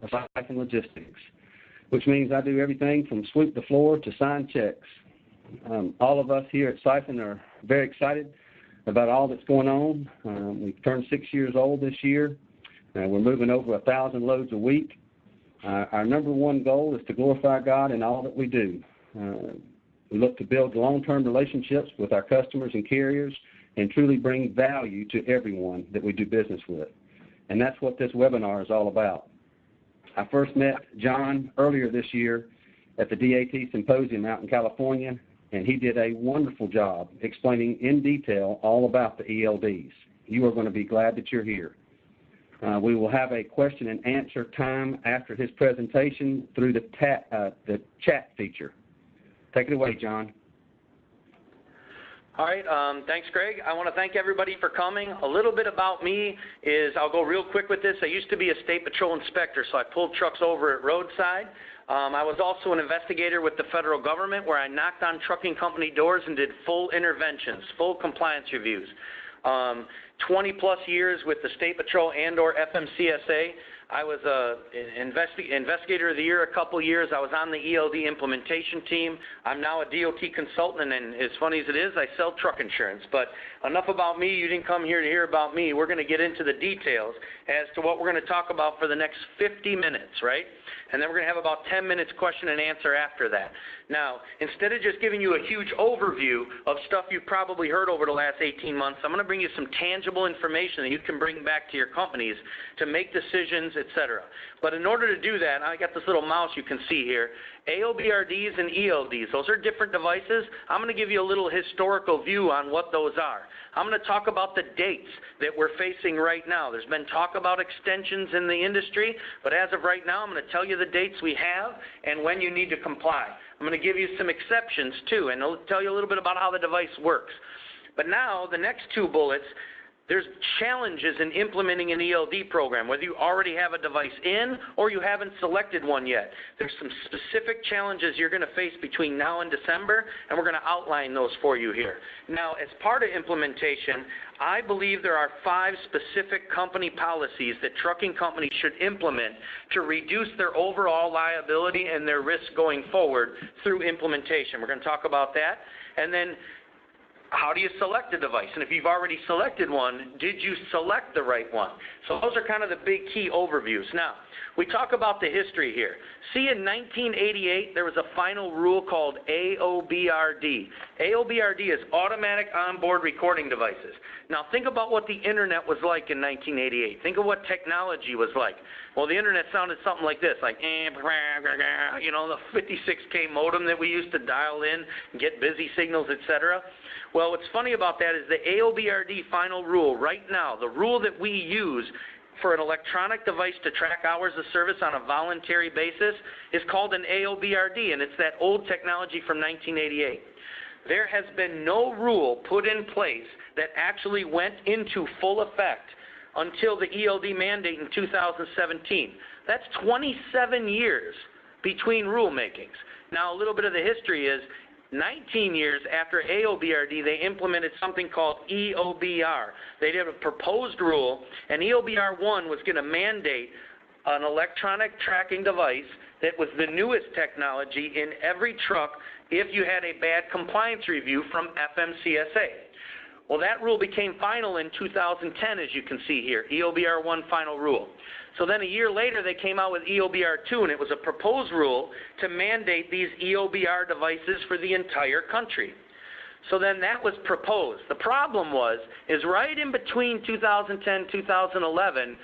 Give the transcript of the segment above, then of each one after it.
of Seidl Logistics, which means I do everything from sweep the floor to sign checks. All of us here at Seidl are very excited about all that's going on. We've turned 6 years old this year. We're moving over 1,000 loads a week. Our number one goal is to glorify God in all that we do. We look to build long-term relationships with our customers and carriers and truly bring value to everyone that we do business with. And that's what this webinar is all about. I first met John earlier this year at the DAT Symposium out in California, and he did a wonderful job explaining in detail all about the ELDs. You are going to be glad that you're here. We will have a question and answer time after his presentation through the chat feature. Take it away, John. All right, thanks, Greg. I want to thank everybody for coming. A little bit about me is, I'll go real quick with this. I used to be a state patrol inspector, so I pulled trucks over at roadside. I was also an investigator with the federal government, where I knocked on trucking company doors and did full interventions, full compliance reviews. 20 plus years with the State Patrol and or FMCSA. I was an investigator of the year a couple years. I was on the ELD implementation team. I'm now a DOT consultant, and as funny as it is, I sell truck insurance. But enough about me. You didn't come here to hear about me. We're going to get into the details as to what we're going to talk about for the next 50 minutes, right? And then we're going to have about 10 minutes question and answer after that. Now, instead of just giving you a huge overview of stuff you've probably heard over the last 18 months, I'm going to bring you some tangible information that you can bring back to your companies to make decisions, etc. But in order to do that, I got this little mouse you can see here. AOBRDs and ELDs, those are different devices. I'm going to give you a little historical view on what those are. I'm going to talk about the dates that we're facing right now. There's been talk about extensions in the industry, but as of right now, I'm going to tell you the dates we have and when you need to comply. I'm going to give you some exceptions too, and I'll tell you a little bit about how the device works. But now, the next two bullets, there's challenges in implementing an ELD program, whether you already have a device in or you haven't selected one yet. There's some specific challenges you're going to face between now and December, and we're going to outline those for you here. Now, as part of implementation, I believe there are 5 specific company policies that trucking companies should implement to reduce their overall liability and their risk going forward through implementation. We're going to talk about that. And then, how do you select a device? And if you've already selected one, did you select the right one? So those are kind of the big key overviews. Now, we talk about the history here. See, in 1988, there was a final rule called AOBRD. AOBRD is Automatic Onboard Recording Devices. Now, think about what the Internet was like in 1988. Think of what technology was like. Well, the Internet sounded something like this, like, you know, the 56K modem that we used to dial in and get busy signals, etc. Well, what's funny about that is the AOBRD final rule right now, the rule that we use for an electronic device to track hours of service on a voluntary basis is called an AOBRD, and it's that old technology from 1988. There has been no rule put in place that actually went into full effect until the ELD mandate in 2017. That's 27 years between rulemakings. Now, a little bit of the history is 19 years after AOBRD, they implemented something called EOBR. They did a proposed rule, and EOBR 1 was going to mandate an electronic tracking device that was the newest technology in every truck if you had a bad compliance review from FMCSA. Well, that rule became final in 2010, as you can see here, EOBR 1 final rule. So then a year later, they came out with EOBR 2, and it was a proposed rule to mandate these EOBR devices for the entire country. So then that was proposed. The problem is right in between 2010 2011,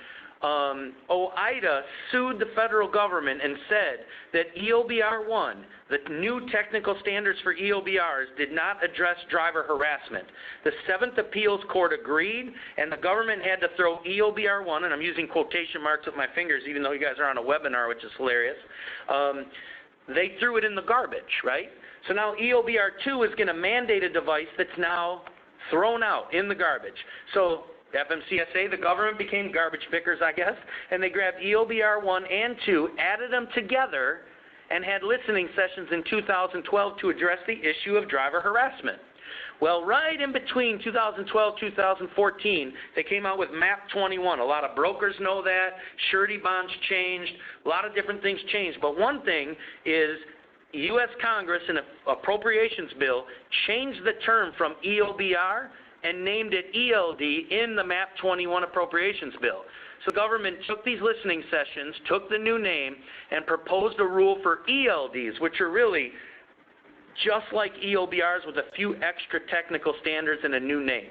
OIDA sued the federal government and said that EOBR 1, the new technical standards for EOBRs, did not address driver harassment. The 7th Appeals Court agreed, and the government had to throw EOBR 1, and I'm using quotation marks with my fingers even though you guys are on a webinar, which is hilarious. They threw it in the garbage, right? So now EOBR 2 is going to mandate a device that's now thrown out in the garbage. So FMCSA, the government, became garbage pickers, I guess, and they grabbed EOBR 1 and 2, added them together, and had listening sessions in 2012 to address the issue of driver harassment. Well, right in between 2012, 2014, they came out with MAP 21. A lot of brokers know that. Surety bonds changed. A lot of different things changed. But one thing is U.S. Congress in an appropriations bill changed the term from EOBR and named it ELD in the MAP 21 appropriations bill. So government took these listening sessions, took the new name, and proposed a rule for ELDs, which are really just like EOBRs with a few extra technical standards and a new name.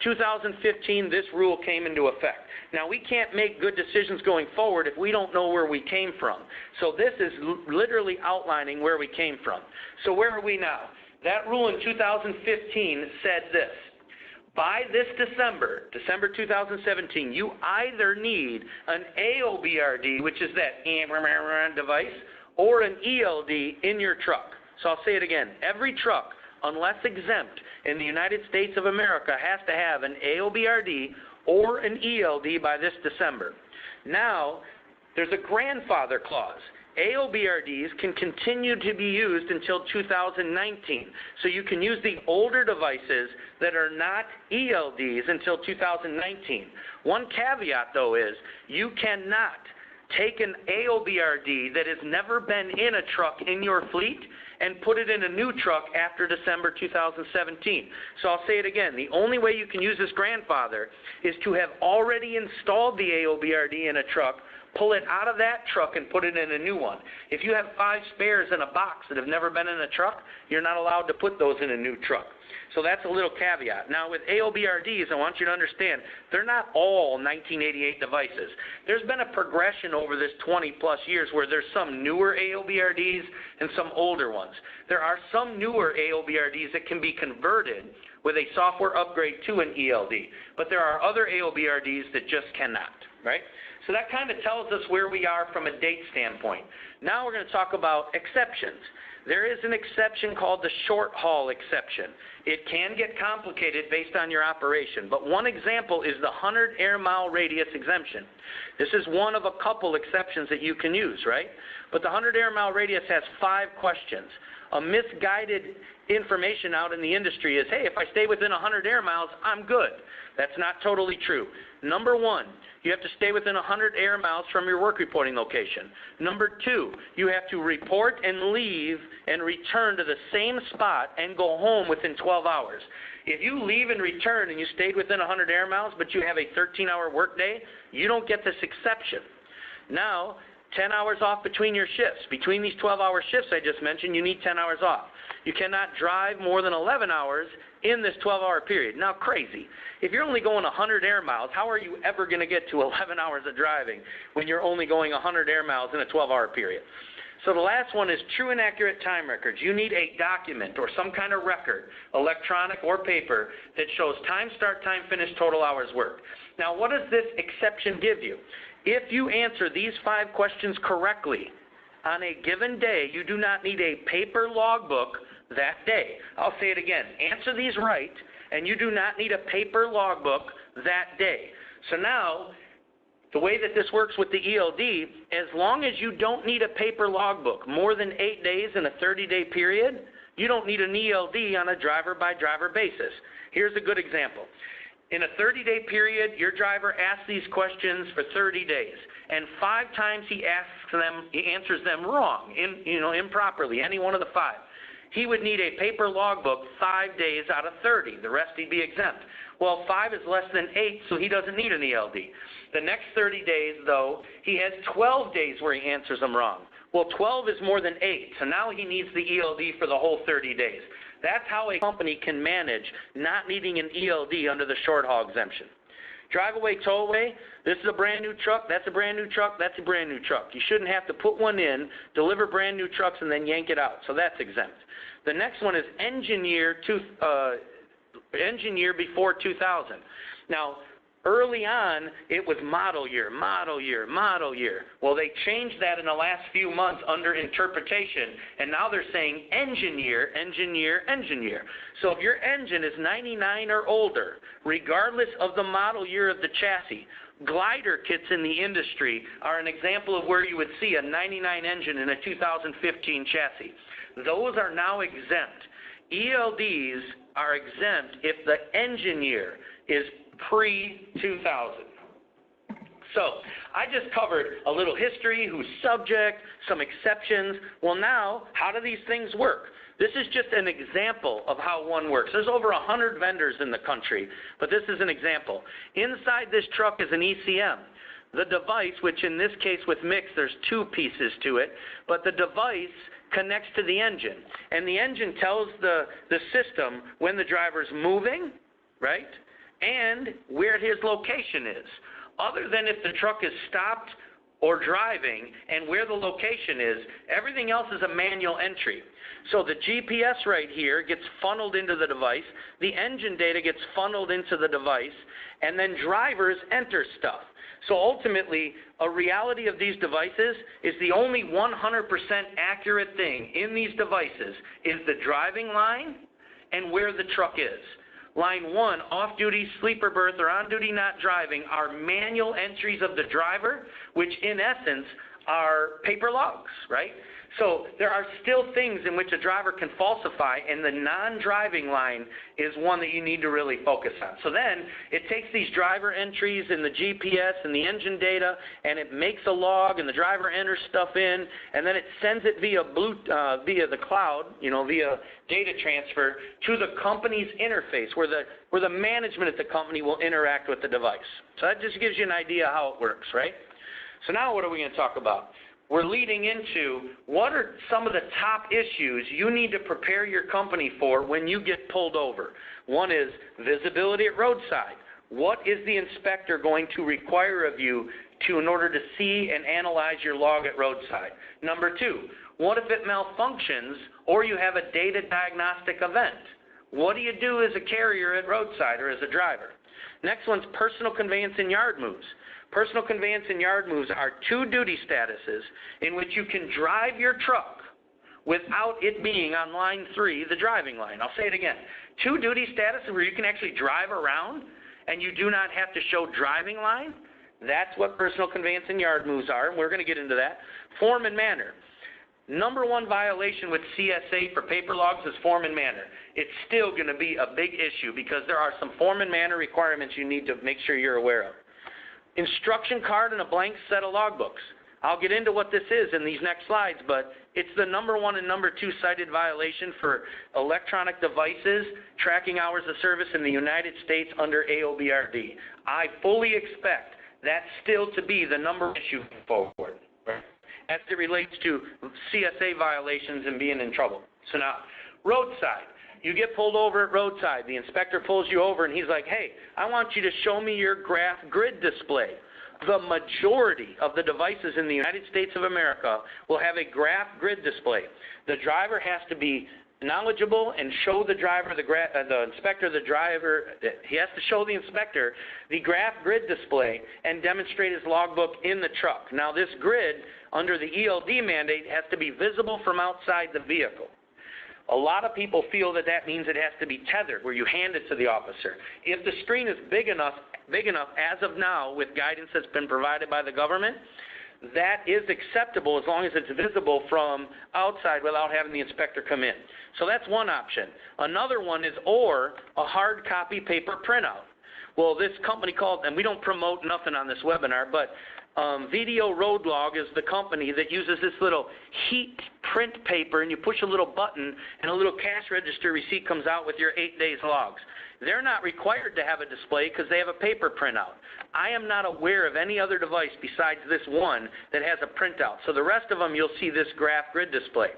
2015, this rule came into effect. Now, we can't make good decisions going forward if we don't know where we came from. So this is literally outlining where we came from. So where are we now? That rule in 2015 said this. By this December 2017, you either need an AOBRD, which is that device, or an ELD in your truck. So I'll say it again. Every truck, unless exempt in the United States of America, has to have an AOBRD or an ELD by this December. Now, there's a grandfather clause. AOBRDs can continue to be used until 2019. So you can use the older devices that are not ELDs until 2019. One caveat, though, is you cannot take an AOBRD that has never been in a truck in your fleet and put it in a new truck after December 2017. So I'll say it again. The only way you can use this grandfather is to have already installed the AOBRD in a truck, pull it out of that truck and put it in a new one. If you have 5 spares in a box that have never been in a truck, you're not allowed to put those in a new truck. So that's a little caveat. Now with AOBRDs, I want you to understand, they're not all 1988 devices. There's been a progression over this 20 plus years where there's some newer AOBRDs and some older ones. There are some newer AOBRDs that can be converted with a software upgrade to an ELD, but there are other AOBRDs that just cannot, right? So that kind of tells us where we are from a date standpoint. Now we're going to talk about exceptions. There is an exception called the short haul exception. It can get complicated based on your operation, but one example is the 100 air mile radius exemption. This is one of a couple exceptions that you can use, right? But the 100 air mile radius has 5 questions. A misguided information out in the industry is, hey, if I stay within 100 air miles, I'm good. That's not totally true. Number 1, you have to stay within 100 air miles from your work reporting location. Number 2, you have to report and leave and return to the same spot and go home within 12 hours. If you leave and return and you stayed within 100 air miles, but you have a 13-hour workday, you don't get this exception. Now, 10 hours off between your shifts. Between these 12-hour shifts I just mentioned, you need 10 hours off. You cannot drive more than 11 hours in this 12-hour period. Now, crazy. If you're only going 100 air miles, how are you ever going to get to 11 hours of driving when you're only going 100 air miles in a 12-hour period? So the last one is true and accurate time records. You need a document or some kind of record, electronic or paper, that shows time start, time finish, total hours worked. Now, what does this exception give you? If you answer these 5 questions correctly on a given day, you do not need a paper logbook that day. I'll say it again. Answer these right, and you do not need a paper logbook that day. So now, the way that this works with the ELD, as long as you don't need a paper logbook more than 8 days in a 30-day period, you don't need an ELD on a driver-by-driver basis. Here's a good example. In a 30-day period, your driver asks these questions for 30 days, and 5 times he answers them wrong, improperly, any one of the 5. He would need a paper logbook 5 days out of 30. The rest he'd be exempt. Well, 5 is less than 8, so he doesn't need an ELD. The next 30 days, though, he has 12 days where he answers them wrong. Well, 12 is more than 8, so now he needs the ELD for the whole 30 days. That's how a company can manage not needing an ELD under the short haul exemption. Drive away, tow away, this is a brand new truck, that's a brand new truck, that's a brand new truck. You shouldn't have to put one in, deliver brand new trucks, and then yank it out. So that's exempt. The next one is engineer before 2000. Now, early on, it was model year, model year, model year. Well, they changed that in the last few months under interpretation, and now they're saying engineer, engineer, engineer. So if your engine is 99 or older, regardless of the model year of the chassis, glider kits in the industry are an example of where you would see a 99 engine in a 2015 chassis. Those are now exempt. ELDs are exempt if the engine year is pre-2000. So I just covered a little history, who's subject, some exceptions. Well, now, how do these things work? This is just an example of how one works. There's over 100 vendors in the country, but this is an example. Inside this truck is an ECM. The device, which in this case with mix, there's two pieces to it, but the device connects to the engine. And the engine tells the system when the driver's moving, right, and where his location is. Other than if the truck is stopped or driving and where the location is, everything else is a manual entry. So the GPS right here gets funneled into the device, the engine data gets funneled into the device, and then drivers enter stuff. So ultimately, a reality of these devices is the only 100% accurate thing in these devices is the driving line and where the truck is. Line 1, off-duty, sleeper berth, or on-duty not driving, are manual entries of the driver, which in essence are paper logs, right? So there are still things in which a driver can falsify, and the non-driving line is one that you need to really focus on. So then it takes these driver entries and the GPS and the engine data, and it makes a log, and the driver enters stuff in, and then it sends it via the cloud, via data transfer to the company's interface, where the management at the company will interact with the device. So that just gives you an idea how it works, right? So now what are we going to talk about? We're leading into what are some of the top issues you need to prepare your company for when you get pulled over. One is visibility at roadside. What is the inspector going to require of you in order to see and analyze your log at roadside? Number 2, what if it malfunctions or you have a data diagnostic event? What do you do as a carrier at roadside or as a driver? Next one's personal conveyance and yard moves. Personal conveyance and yard moves are 2 duty statuses in which you can drive your truck without it being on line 3, the driving line. I'll say it again. 2 duty statuses where you can actually drive around and you do not have to show driving line. That's what personal conveyance and yard moves are, and we're going to get into that. Form and manner. Number 1 violation with CSA for paper logs is form and manner. It's still going to be a big issue because there are some form and manner requirements you need to make sure you're aware of. Instruction card and a blank set of logbooks. I'll get into what this is in these next slides, but it's the number 1 and number 2 cited violation for electronic devices tracking hours of service in the United States under AOBRD. I fully expect that still to be the number issue forward, right, as it relates to CSA violations and being in trouble. So now, roadside. You get pulled over at roadside. The inspector pulls you over, and he's like, hey, I want you to show me your graph grid display. The majority of the devices in the United States of America will have a graph grid display. The driver has to be knowledgeable and show the driver, he has to show the inspector the graph grid display and demonstrate his logbook in the truck. Now, this grid, under the ELD mandate, has to be visible from outside the vehicle. A lot of people feel that means it has to be tethered, where you hand it to the officer. If the screen is big enough as of now with guidance that's been provided by the government, that is acceptable as long as it's visible from outside without having the inspector come in. So that's one option. Another one is or a hard copy paper printout. Well, this company called, and we don't promote nothing on this webinar, but Video Road Log is the company that uses this little heat print paper, and you push a little button and a little cash register receipt comes out with your 8 days logs. They're not required to have a display because they have a paper printout. I am not aware of any other device besides this one that has a printout. So the rest of them, you'll see this graph grid display.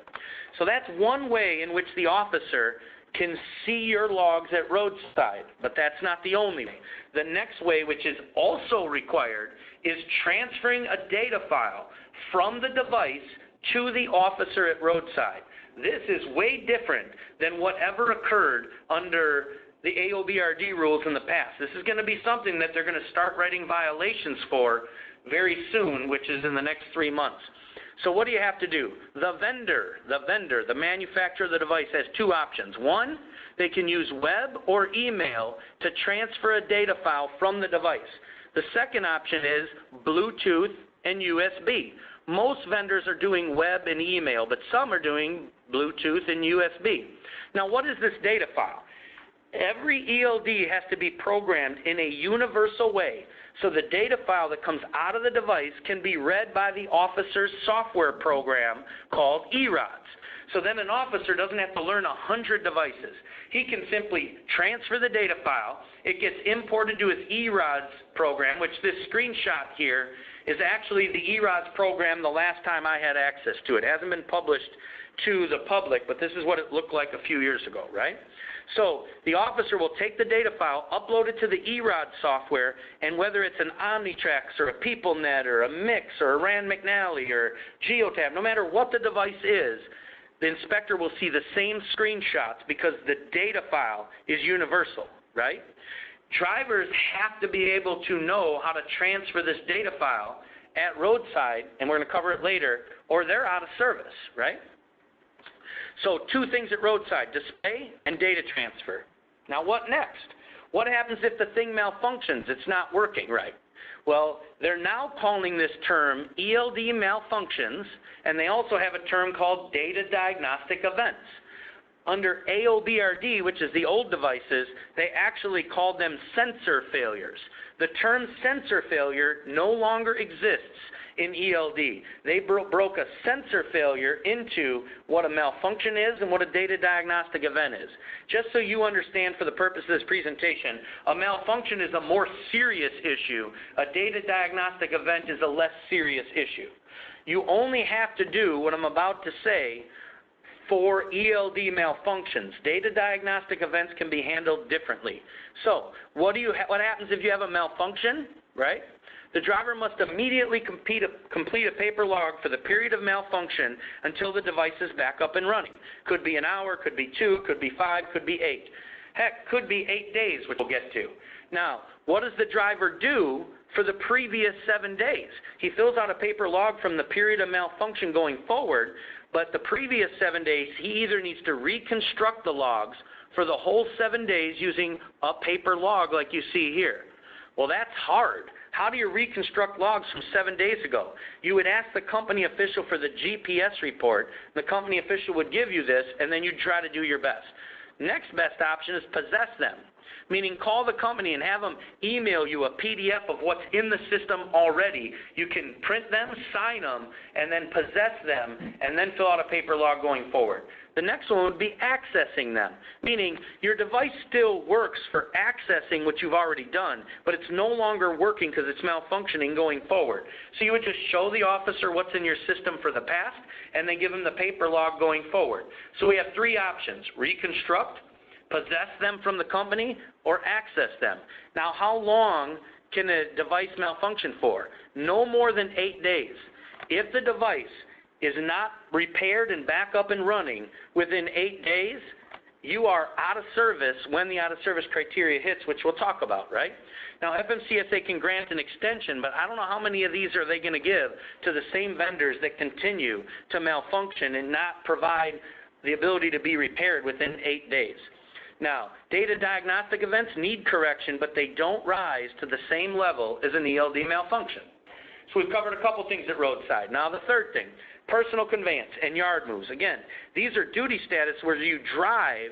So that's one way in which the officer can see your logs at roadside, but that's not the only way. The next way, which is also required, is transferring a data file from the device to the officer at roadside. This is way different than whatever occurred under the AOBRD rules in the past. This is going to be something that they're going to start writing violations for very soon, which is in the next 3 months. So what do you have to do? The vendor, the manufacturer of the device has 2 options. One, they can use web or email to transfer a data file from the device. The second option is Bluetooth and USB. Most vendors are doing web and email, but some are doing Bluetooth and USB. Now, what is this data file? Every ELD has to be programmed in a universal way, so the data file that comes out of the device can be read by the officer's software program called ERODS. So then an officer doesn't have to learn 100 devices. He can simply transfer the data file. It gets imported to his ERODS program, which this screenshot here is actually the ERODS program the last time I had access to it. It hasn't been published to the public, but this is what it looked like a few years ago, right? So the officer will take the data file, upload it to the ERODS software, and whether it's an Omnitrax or a PeopleNet or a Mix or a Rand McNally or Geotab, no matter what the device is, the inspector will see the same screenshots because the data file is universal, right? Drivers have to be able to know how to transfer this data file at roadside, and we're going to cover it later, or they're out of service, right? So 2 things at roadside, display and data transfer. Now what next? What happens if the thing malfunctions? It's not working right. Well, they're now calling this term ELD malfunctions, and they also have a term called data diagnostic events. Under AOBRD, which is the old devices, they actually called them sensor failures. The term sensor failure no longer exists in ELD. They broke a sensor failure into what a malfunction is and what a data diagnostic event is. Just so you understand for the purpose of this presentation, a malfunction is a more serious issue. A data diagnostic event is a less serious issue. You only have to do what I'm about to say for ELD malfunctions. Data diagnostic events can be handled differently. So, what happens if you have a malfunction, right? The driver must immediately complete a paper log for the period of malfunction until the device is back up and running. Could be an hour, could be 2, could be 5, could be 8. Heck, could be 8 days, which we'll get to. Now, what does the driver do for the previous 7 days? He fills out a paper log from the period of malfunction going forward, but the previous 7 days, he either needs to reconstruct the logs for the whole 7 days using a paper log like you see here. Well, that's hard. How do you reconstruct logs from 7 days ago? You would ask the company official for the GPS report. The company official would give you this, and then you'd try to do your best. Next best option is possess them, meaning call the company and have them email you a PDF of what's in the system already. You can print them, sign them, and then possess them, and then fill out a paper log going forward. The next one would be accessing them, meaning your device still works for accessing what you've already done, but it's no longer working because it's malfunctioning going forward. So you would just show the officer what's in your system for the past, and then give them the paper log going forward. So we have 3 options: reconstruct, possess them from the company, or access them. Now, how long can a device malfunction for? No more than 8 days. If the device is not repaired and back up and running within 8 days, you are out of service when the out of service criteria hits, which we'll talk about, right? Now, FMCSA can grant an extension, but I don't know how many of these are they going to give to the same vendors that continue to malfunction and not provide the ability to be repaired within 8 days. Now, data diagnostic events need correction, but they don't rise to the same level as an ELD malfunction. So we've covered a couple things at roadside. Now, the third thing, personal conveyance and yard moves. Again, these are duty status where you drive,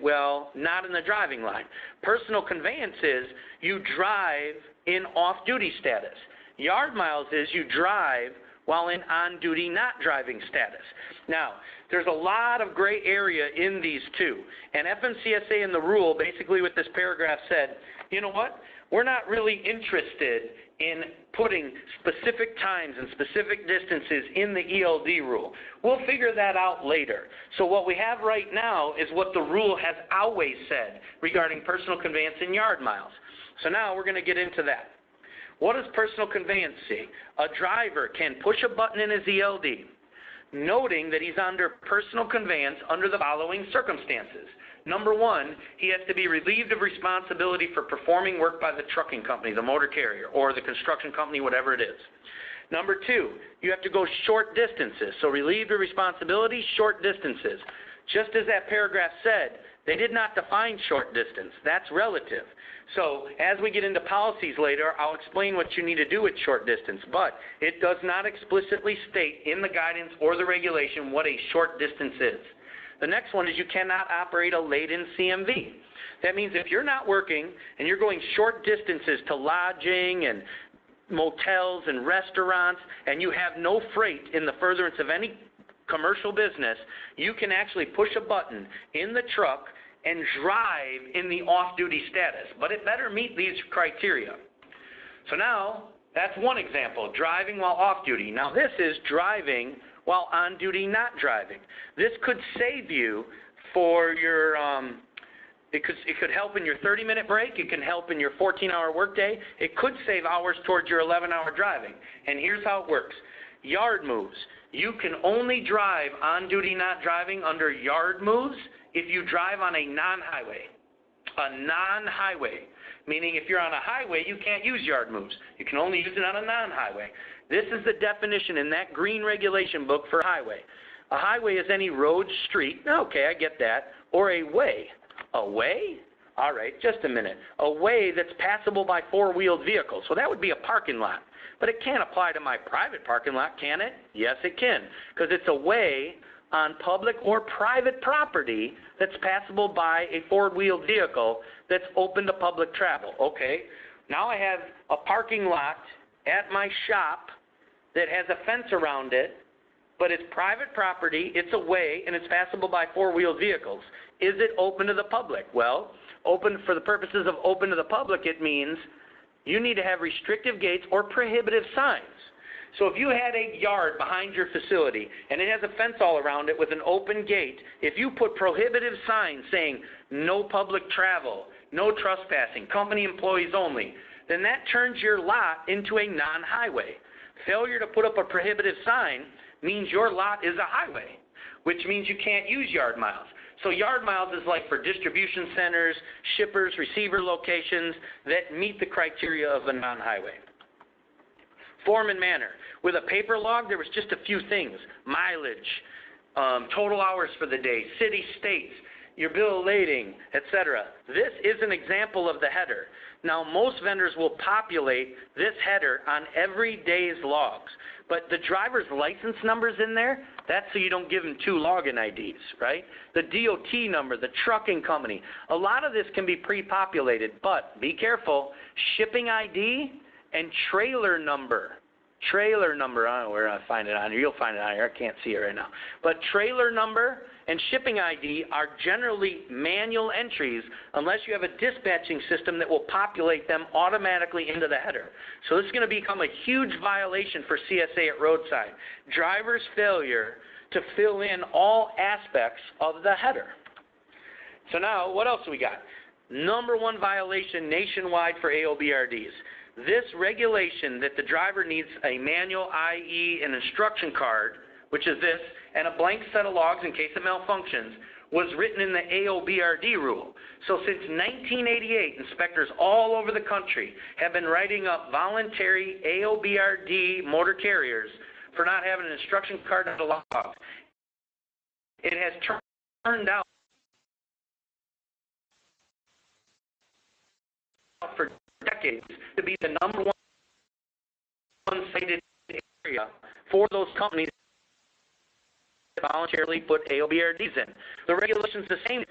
well, not in the driving line. Personal conveyance is you drive in off-duty status. Yard miles is you drive while in on-duty not driving status. Now, there's a lot of gray area in these two. And FMCSA in the rule, basically what this paragraph said, you know what? We're not really interested in putting specific times and specific distances in the ELD rule. We'll figure that out later. So what we have right now is what the rule has always said regarding personal conveyance and yard miles. So now we're going to get into that. What does personal conveyance see? A driver can push a button in his ELD, noting that he's under personal conveyance under the following circumstances. Number 1, he has to be relieved of responsibility for performing work by the trucking company, the motor carrier, or the construction company, whatever it is. Number 2, you have to go short distances. So relieved of responsibility, short distances. Just as that paragraph said, They did not define short distance. That's relative. So as we get into policies later, I'll explain what you need to do with short distance, but it does not explicitly state in the guidance or the regulation what a short distance is. The next one is you cannot operate a laden CMV. That means if you're not working and you're going short distances to lodging and motels and restaurants and you have no freight in the furtherance of any commercial business, you can actually push a button in the truck and drive in the off-duty status, but it better meet these criteria. So now, that's one example, driving while off-duty. Now this is driving while on-duty not driving. This could save you for your, it could help in your 30-minute break, it can help in your 14-hour workday, it could save hours towards your 11-hour driving. And here's how it works. Yard moves. You can only drive on-duty not driving under yard moves if you drive on a non-highway. A non-highway, meaning if you're on a highway, you can't use yard moves. You can only use it on a non-highway. This is the definition in that green regulation book for highway. A highway is any road, street, okay, I get that, or a way. A way? All right, just a minute. A way that's passable by four-wheeled vehicles. So that would be a parking lot. But it can't apply to my private parking lot, can it? Yes, it can, because it's a way on public or private property that's passable by a four-wheeled vehicle that's open to public travel. Okay, now I have a parking lot at my shop that has a fence around it, but it's private property, it's a way, and it's passable by four-wheeled vehicles. Is it open to the public? Well, open for the purposes of open to the public, it means you need to have restrictive gates or prohibitive signs. So if you had a yard behind your facility and it has a fence all around it with an open gate, if you put prohibitive signs saying no public travel, no trespassing, company employees only, then that turns your lot into a non-highway. Failure to put up a prohibitive sign means your lot is a highway, which means you can't use yard miles. So yard miles is like for distribution centers, shippers, receiver locations that meet the criteria of a non-highway. Form and manner. With a paper log, there was just a few things. Mileage, total hours for the day, city, states, your bill of lading, etc. This is an example of the header. Now, most vendors will populate this header on every day's logs. But the driver's license number's in there, that's so you don't give them two login IDs, right? The DOT number, the trucking company. A lot of this can be pre-populated, but be careful. Shipping ID and trailer number. Trailer number, I don't know where I find it on here. You'll find it on here. I can't see it right now. But trailer number and shipping ID are generally manual entries unless you have a dispatching system that will populate them automatically into the header. So this is going to become a huge violation for CSA at roadside. Driver's failure to fill in all aspects of the header. So now, what else do we got? Number one violation nationwide for AOBRDs. This regulation that the driver needs a manual, i.e. an instruction card, which is this, and a blank set of logs in case it malfunctions, was written in the AOBRD rule. So since 1988, inspectors all over the country have been writing up voluntary AOBRD motor carriers for not having an instruction card and a log. It has turned out for decades to be the number one cited area for those companies that voluntarily put AOBRDs in. The regulation's the same.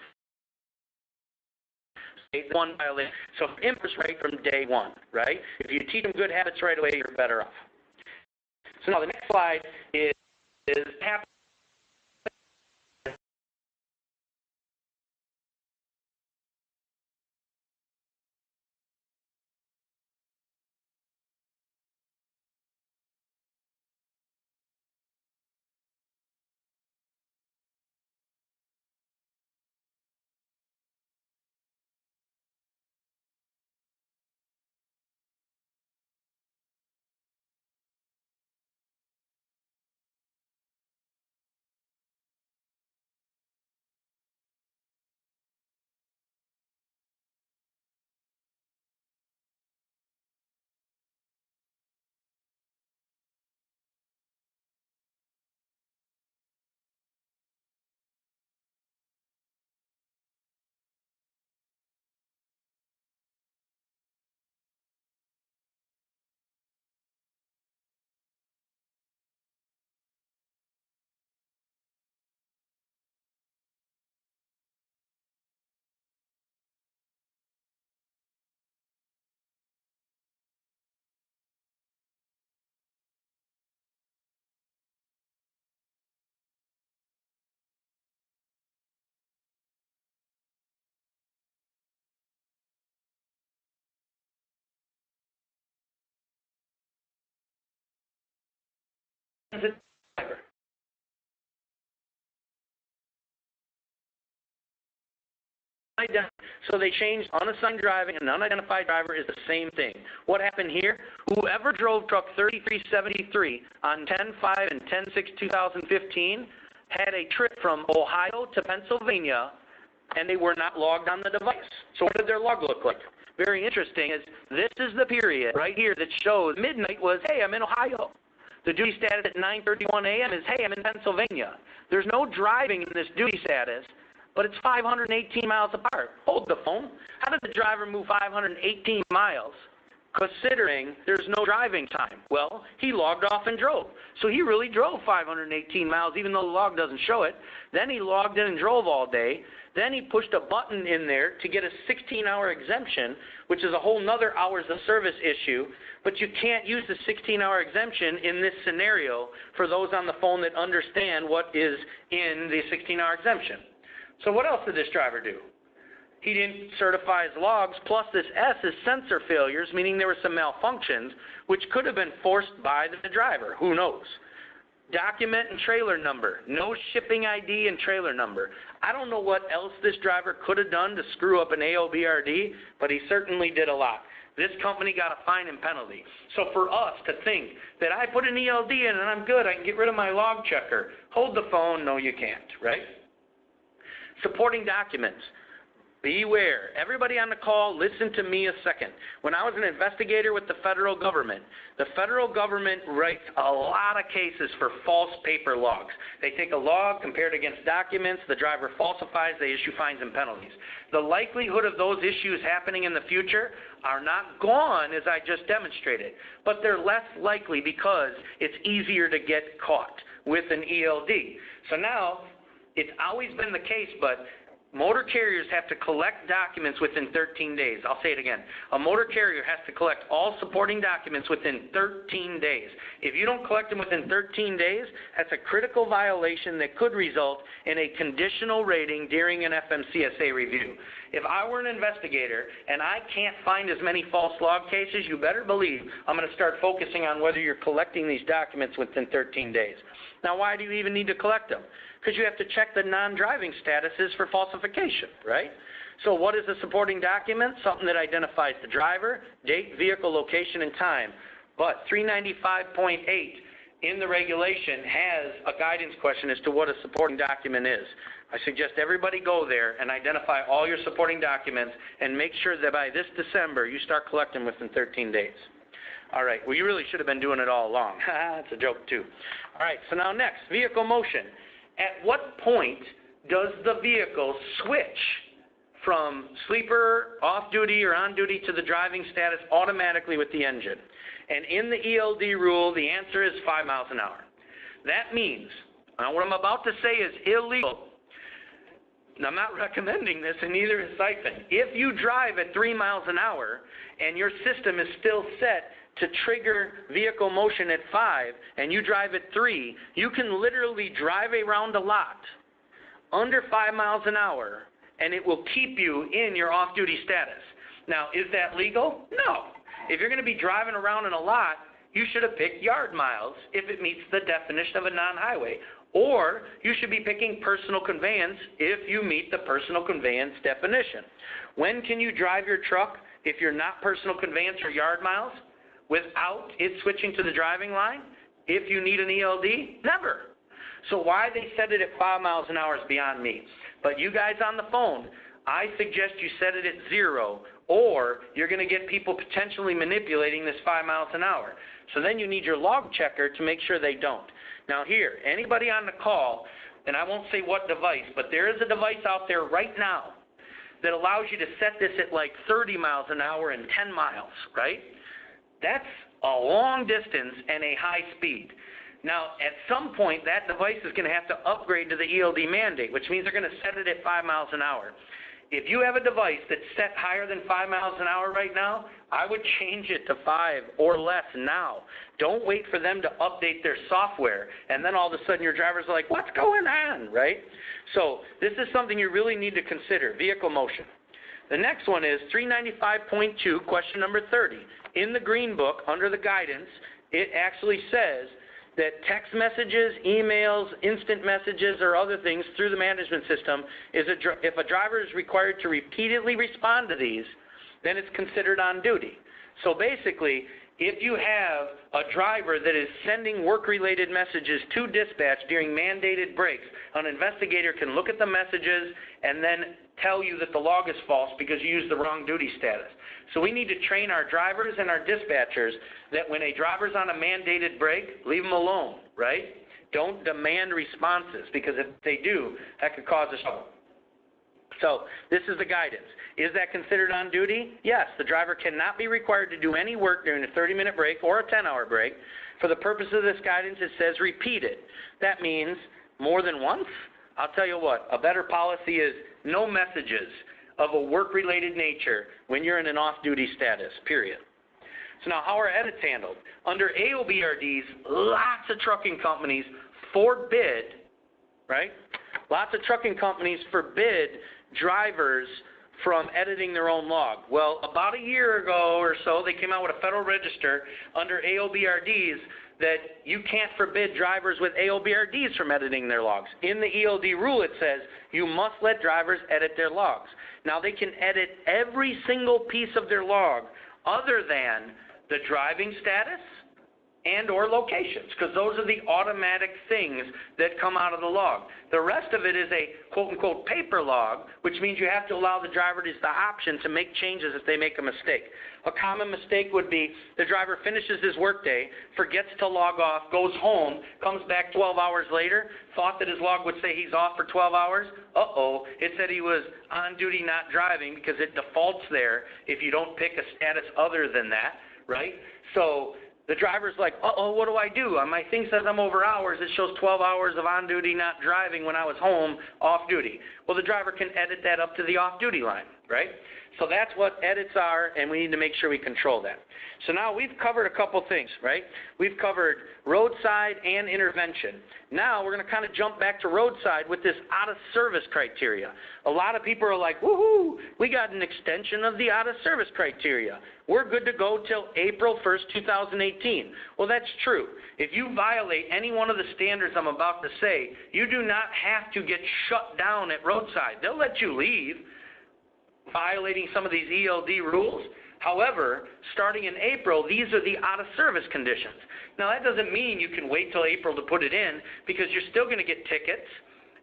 One violation. So interest right from day one, right? If you teach them good habits right away, you're better off. So now the next slide is transit driver. So they changed unassigned driving and unidentified driver is the same thing. What happened here? Whoever drove truck 3373 on 10/5 and 10/6/2015 had a trip from Ohio to Pennsylvania, and they were not logged on the device. So what did their log look like? Very interesting is this is the period right here that shows midnight was, hey, I'm in Ohio. The duty status at 9:31 a.m. is, hey, I'm in Pennsylvania. There's no driving in this duty status, but it's 518 miles apart. Hold the phone. How did the driver move 518 miles considering there's no driving time? Well, he logged off and drove. So he really drove 518 miles even though the log doesn't show it. Then he logged in and drove all day. Then he pushed a button in there to get a 16-hour exemption, which is a whole nother hours of service issue, but you can't use the 16-hour exemption in this scenario for those on the phone that understand what is in the 16-hour exemption. So what else did this driver do? He didn't certify his logs, plus this S is sensor failures, meaning there were some malfunctions, which could have been forced by the driver. Who knows? Document and trailer number. No shipping ID and trailer number. I don't know what else this driver could have done to screw up an AOBRD, but he certainly did a lot. This company got a fine and penalty. So for us to think that I put an ELD in and I'm good, I can get rid of my log checker. Hold the phone. No, you can't, right? Supporting documents. Beware. Everybody on the call, listen to me a second. When I was an investigator with the federal government writes a lot of cases for false paper logs. They take a log, compare it against documents, the driver falsifies, they issue fines and penalties. The likelihood of those issues happening in the future are not gone, as I just demonstrated, but they're less likely because it's easier to get caught with an ELD. So now, it's always been the case, but motor carriers have to collect documents within 13 days. I'll say it again. A motor carrier has to collect all supporting documents within 13 days. If you don't collect them within 13 days, that's a critical violation that could result in a conditional rating during an FMCSA review. If I were an investigator and I can't find as many false log cases, you better believe I'm going to start focusing on whether you're collecting these documents within 13 days. Now, why do you even need to collect them? Because you have to check the non-driving statuses for falsification, right? So what is a supporting document? Something that identifies the driver, date, vehicle, location, and time. But 395.8 in the regulation has a guidance question as to what a supporting document is. I suggest everybody go there and identify all your supporting documents and make sure that by this December you start collecting within 13 days. All right, well, you really should have been doing it all along. That's a joke, too. All right, so now next, vehicle motion. At what point does the vehicle switch from sleeper, off-duty, or on-duty to the driving status automatically with the engine? And in the ELD rule, the answer is 5 miles an hour. That means, now what I'm about to say is illegal. And I'm not recommending this, and neither is Siphon. If you drive at 3 miles an hour and your system is still set to trigger vehicle motion at 5 and you drive at 3, you can literally drive around a lot under 5 miles an hour and it will keep you in your off-duty status. Now, is that legal? No. If you're going to be driving around in a lot, you should have picked yard miles if it meets the definition of a non-highway. Or you should be picking personal conveyance if you meet the personal conveyance definition. When can you drive your truck if you're not personal conveyance or yard miles? Without it switching to the driving line? If you need an ELD? Never. So why they set it at 5 miles an hour is beyond me. But you guys on the phone, I suggest you set it at 0, or you're going to get people potentially manipulating this 5 miles an hour. So then you need your log checker to make sure they don't. Now here, anybody on the call, and I won't say what device, but there is a device out there right now that allows you to set this at like 30 miles an hour and 10 miles, right? That's a long distance and a high speed. Now, at some point, that device is going to have to upgrade to the ELD mandate, which means they're going to set it at 5 miles an hour. If you have a device that's set higher than 5 miles an hour right now, I would change it to 5 or less now. Don't wait for them to update their software, and then all of a sudden your driver's like, what's going on, right? So this is something you really need to consider, vehicle motion. The next one is 395.2, question number 30. In the Green Book, under the guidance, it actually says that text messages, emails, instant messages, or other things through the management system, if a driver is required to repeatedly respond to these, then it's considered on duty. So basically, if you have a driver that is sending work-related messages to dispatch during mandated breaks, an investigator can look at the messages and then tell you that the log is false because you used the wrong duty status. So we need to train our drivers and our dispatchers that when a driver's on a mandated break, leave them alone, right? Don't demand responses, because if they do, that could cause us trouble. So this is the guidance. Is that considered on duty? Yes. The driver cannot be required to do any work during a 30-minute break or a 10-hour break. For the purpose of this guidance, it says repeated. That means more than once. I'll tell you what, a better policy is no messages of a work-related nature when you're in an off-duty status, period. So now how are edits handled? Under AOBRDs, lots of trucking companies forbid, right? Lots of trucking companies forbid drivers from editing their own log. Well, about a year ago or so, they came out with a Federal Register under AOBRDs that you can't forbid drivers with AOBRDs from editing their logs. In the ELD rule, it says you must let drivers edit their logs. Now, they can edit every single piece of their log other than the driving status and or locations, because those are the automatic things that come out of the log. The rest of it is a quote-unquote paper log, which means you have to allow the driver the option to make changes if they make a mistake. A common mistake would be the driver finishes his workday, forgets to log off, goes home, comes back 12 hours later, thought that his log would say he's off for 12 hours. Uh-oh, it said he was on duty not driving, because it defaults there if you don't pick a status other than that, right? So the driver's like, uh-oh, what do I do? My thing says I'm over hours. It shows 12 hours of on-duty not driving when I was home off-duty. Well, the driver can edit that up to the off-duty line, right? So that's what edits are, and we need to make sure we control that. So now we've covered a couple things, right? We've covered roadside and intervention. Now we're going to kind of jump back to roadside with this out-of-service criteria. A lot of people are like, woohoo, we got an extension of the out-of-service criteria. We're good to go till April 1st, 2018. Well, that's true. If you violate any one of the standards I'm about to say, you do not have to get shut down at roadside. They'll let you leave, violating some of these ELD rules. However, starting in April, these are the out-of-service conditions. Now, that doesn't mean you can wait till April to put it in, because you're still going to get tickets.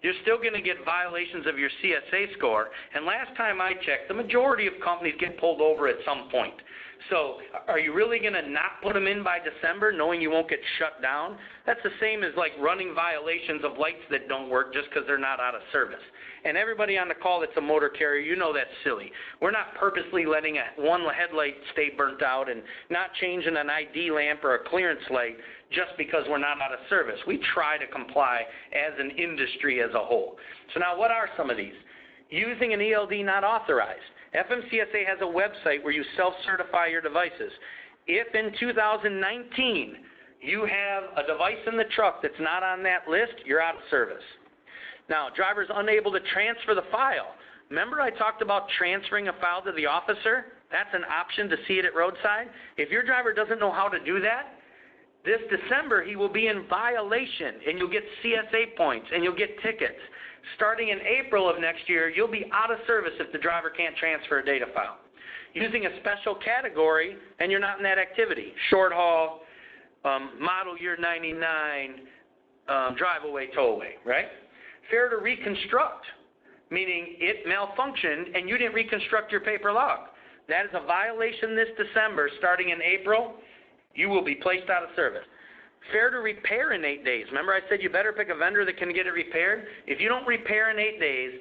You're still going to get violations of your CSA score. And last time I checked, the majority of companies get pulled over at some point. So are you really going to not put them in by December knowing you won't get shut down? That's the same as like running violations of lights that don't work just because they're not out of service. And everybody on the call that's a motor carrier, you know that's silly. We're not purposely letting one headlight stay burnt out and not changing an ID lamp or a clearance light just because we're not out of service. We try to comply as an industry as a whole. So now what are some of these? Using an ELD not authorized. FMCSA has a website where you self-certify your devices. If in 2019 you have a device in the truck that's not on that list, you're out of service. Now, drivers unable to transfer the file. Remember I talked about transferring a file to the officer? That's an option to see it at roadside. If your driver doesn't know how to do that, this December he will be in violation, and you'll get CSA points, and you'll get tickets. Starting in April of next year, you'll be out of service if the driver can't transfer a data file. Using a special category, and you're not in that activity. Short haul, model year 99, drive-away, tow-away, right? Fair to reconstruct, meaning it malfunctioned and you didn't reconstruct your paper log. That is a violation this December. Starting in April, you will be placed out of service. Fair to repair in 8 days. Remember I said you better pick a vendor that can get it repaired? If you don't repair in 8 days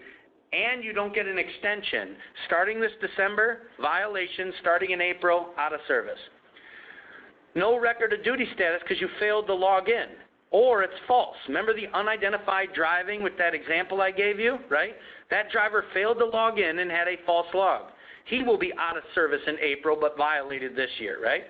and you don't get an extension, starting this December, violation. Starting in April, out of service. No record of duty status because you failed to log in. Or it's false. Remember the unidentified driving with that example I gave you, right? That driver failed to log in and had a false log. He will be out of service in April but violated this year, right?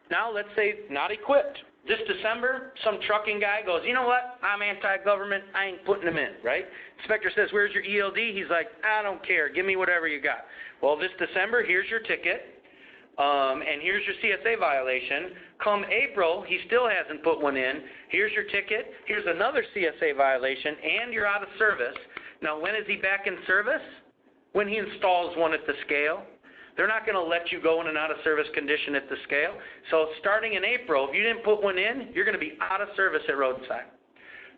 Now let's say not equipped. This December, some trucking guy goes, you know what, I'm anti-government, I ain't putting them in, right? Inspector says, where's your ELD? He's like, I don't care, give me whatever you got. Well, this December, here's your ticket. and here's your CSA violation. Come April, he still hasn't put one in. Here's your ticket. Here's another CSA violation, and you're out of service. Now, when is he back in service? When he installs one at the scale. They're not going to let you go in an out-of-service condition at the scale. So starting in April, if you didn't put one in, you're going to be out of service at roadside.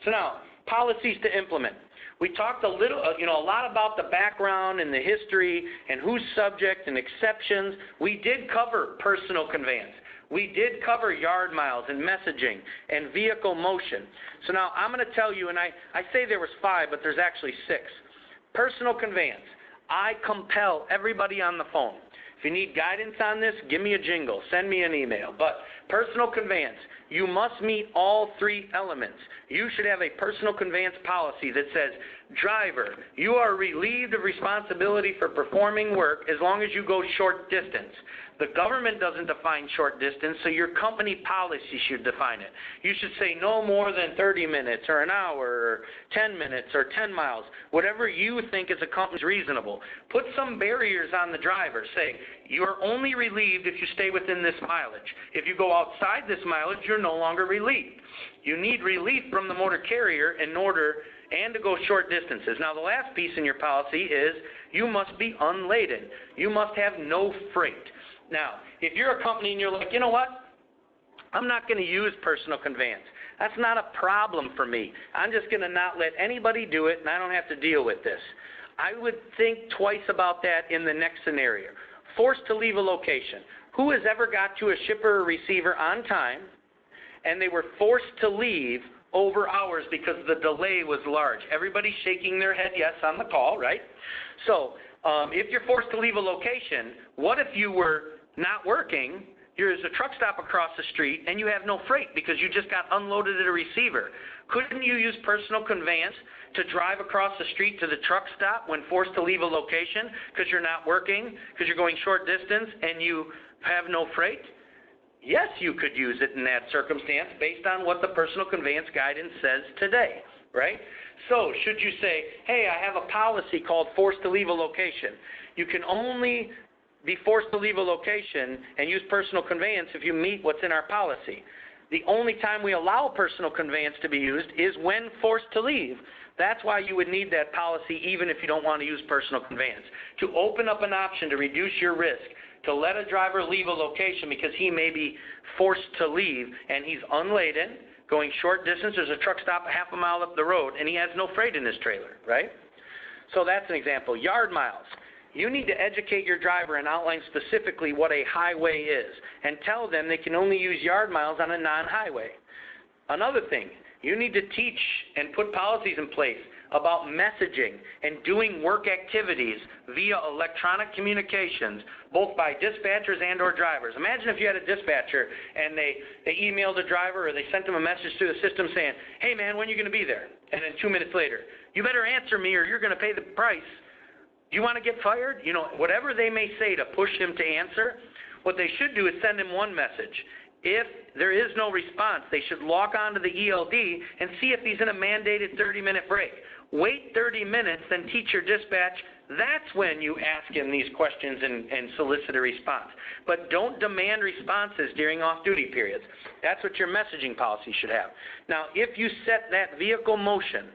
So now, policies to implement. We talked a lot about the background and the history and who's subject and exceptions. We did cover personal conveyance. We did cover yard miles and messaging and vehicle motion. So now I'm going to tell you, and I say there was 5, but there's actually 6. Personal conveyance. I compel everybody on the phone. If you need guidance on this, give me a jingle. Send me an email. But personal conveyance, you must meet all 3 elements. You should have a personal conveyance policy that says, driver, you are relieved of responsibility for performing work as long as you go short distance. The government doesn't define short distance, so your company policy should define it. You should say no more than 30 minutes or an hour or 10 minutes or 10 miles, whatever you think as a company is reasonable. Put some barriers on the driver. Say, you are only relieved if you stay within this mileage. If you go outside this mileage, you're no longer relieved. You need relief from the motor carrier in order and to go short distances. Now, the last piece in your policy is you must be unladen. You must have no freight. Now, if you're a company and you're like, you know what, I'm not going to use personal conveyance. That's not a problem for me. I'm just going to not let anybody do it, and I don't have to deal with this. I would think twice about that in the next scenario. Forced to leave a location. Who has ever got to a shipper or receiver on time, and they were forced to leave over hours because the delay was large? Everybody's shaking their head yes on the call, right? So if you're forced to leave a location, what if you were not working, there's a truck stop across the street, and you have no freight because you just got unloaded at a receiver? Couldn't you use personal conveyance to drive across the street to the truck stop when forced to leave a location because you're not working, because you're going short distance, and you have no freight? Yes, you could use it in that circumstance based on what the personal conveyance guidance says today, right? So should you say, hey, I have a policy called forced to leave a location. You can only be forced to leave a location and use personal conveyance if you meet what's in our policy. The only time we allow personal conveyance to be used is when forced to leave. That's why you would need that policy even if you don't want to use personal conveyance, to open up an option to reduce your risk, to let a driver leave a location because he may be forced to leave and he's unladen, going short distance. There's a truck stop half a mile up the road, and he has no freight in his trailer, right? So that's an example. Yard miles. You need to educate your driver and outline specifically what a highway is and tell them they can only use yard miles on a non-highway. Another thing, you need to teach and put policies in place about messaging and doing work activities via electronic communications, both by dispatchers and or drivers. Imagine if you had a dispatcher and they emailed a driver or they sent them a message through the system saying, hey man, when are you going to be there? And then 2 minutes later, you better answer me or you're going to pay the price. Do you want to get fired? You know, whatever they may say to push him to answer, what they should do is send him one message. If there is no response, they should log on to the ELD and see if he's in a mandated 30-minute break. Wait 30 minutes, then teach your dispatch. That's when you ask him these questions and solicit a response. But don't demand responses during off-duty periods. That's what your messaging policy should have. Now, if you set that vehicle motion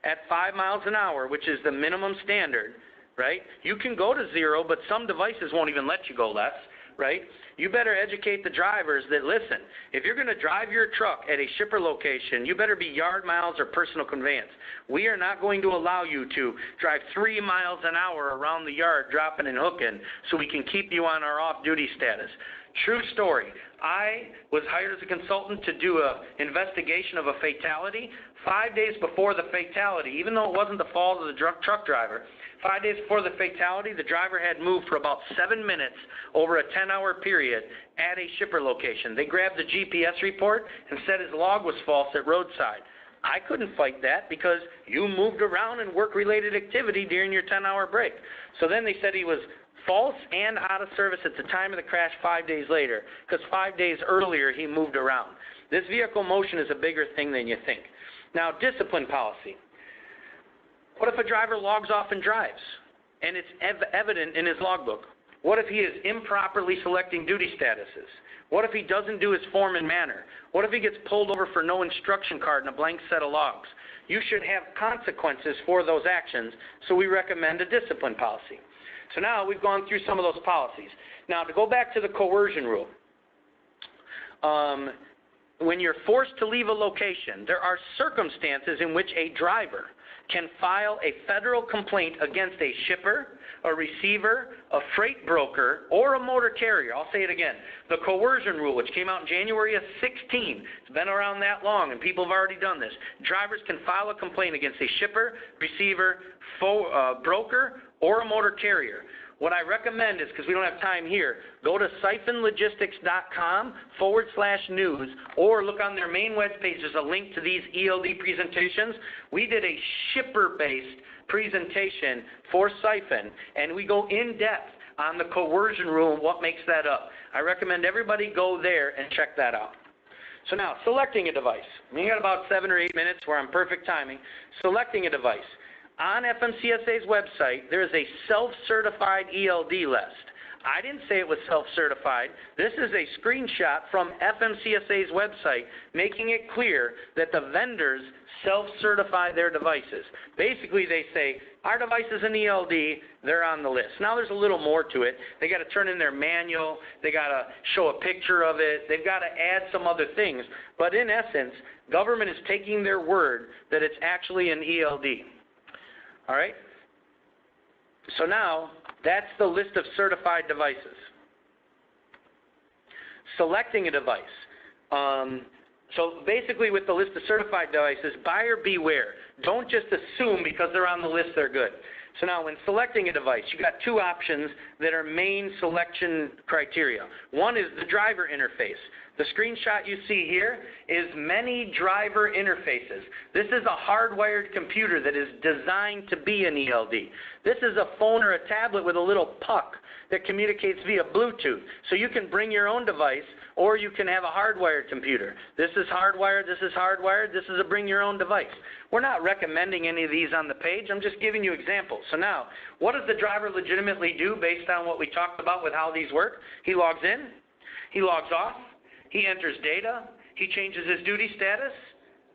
at 5 miles an hour, which is the minimum standard, right? You can go to 0, but some devices won't even let you go less, right? You better educate the drivers that, listen, if you're going to drive your truck at a shipper location, you better be yard miles or personal conveyance. We are not going to allow you to drive 3 miles an hour around the yard dropping and hooking so we can keep you on our off-duty status. True story. I was hired as a consultant to do an investigation of a fatality. 5 days before the fatality, even though it wasn't the fault of the truck driver, 5 days before the fatality, the driver had moved for about 7 minutes over a 10-hour period at a shipper location. They grabbed the GPS report and said his log was false at roadside. I couldn't fight that because you moved around in work-related activity during your 10-hour break. So then they said he was false and out of service at the time of the crash 5 days later because 5 days earlier he moved around. This vehicle motion is a bigger thing than you think. Now, discipline policy. What if a driver logs off and drives, and it's evident in his logbook? What if he is improperly selecting duty statuses? What if he doesn't do his form in manner? What if he gets pulled over for no instruction card and a blank set of logs? You should have consequences for those actions, so we recommend a discipline policy. So now we've gone through some of those policies. Now to go back to the coercion rule, when you're forced to leave a location, there are circumstances in which a driver can file a federal complaint against a shipper, a receiver, a freight broker, or a motor carrier. I'll say it again. The coercion rule, which came out in January of 16, it's been around that long, and people have already done this. Drivers can file a complaint against a shipper, receiver, broker, or a motor carrier. What I recommend is, because we don't have time here, go to siphonlogistics.com/news or look on their main web page. There's a link to these ELD presentations. We did a shipper-based presentation for Siphon, and we go in depth on the coercion rule and what makes that up. I recommend everybody go there and check that out. So now, selecting a device. We got about 7 or 8 minutes. We're on perfect timing. Selecting a device. On FMCSA's website, there is a self-certified ELD list. I didn't say it was self-certified. This is a screenshot from FMCSA's website making it clear that the vendors self-certify their devices. Basically, they say, our device is an ELD, they're on the list. Now, there's a little more to it. They got to turn in their manual. They got to show a picture of it. They've got to add some other things. But in essence, government is taking their word that it's actually an ELD. All right? So now, that's the list of certified devices. Selecting a device. So basically with the list of certified devices, buyer beware. Don't just assume because they're on the list they're good. So now when selecting a device, you got 2 options that are main selection criteria. One is the driver interface. The screenshot you see here is many driver interfaces. This is a hardwired computer that is designed to be an ELD. This is a phone or a tablet with a little puck that communicates via Bluetooth. So you can bring your own device or you can have a hardwired computer. This is hardwired, this is hardwired, this is a bring your own device. We're not recommending any of these on the page. I'm just giving you examples. So now, what does the driver legitimately do based on what we talked about with how these work? He logs in, he logs off, he enters data, he changes his duty status.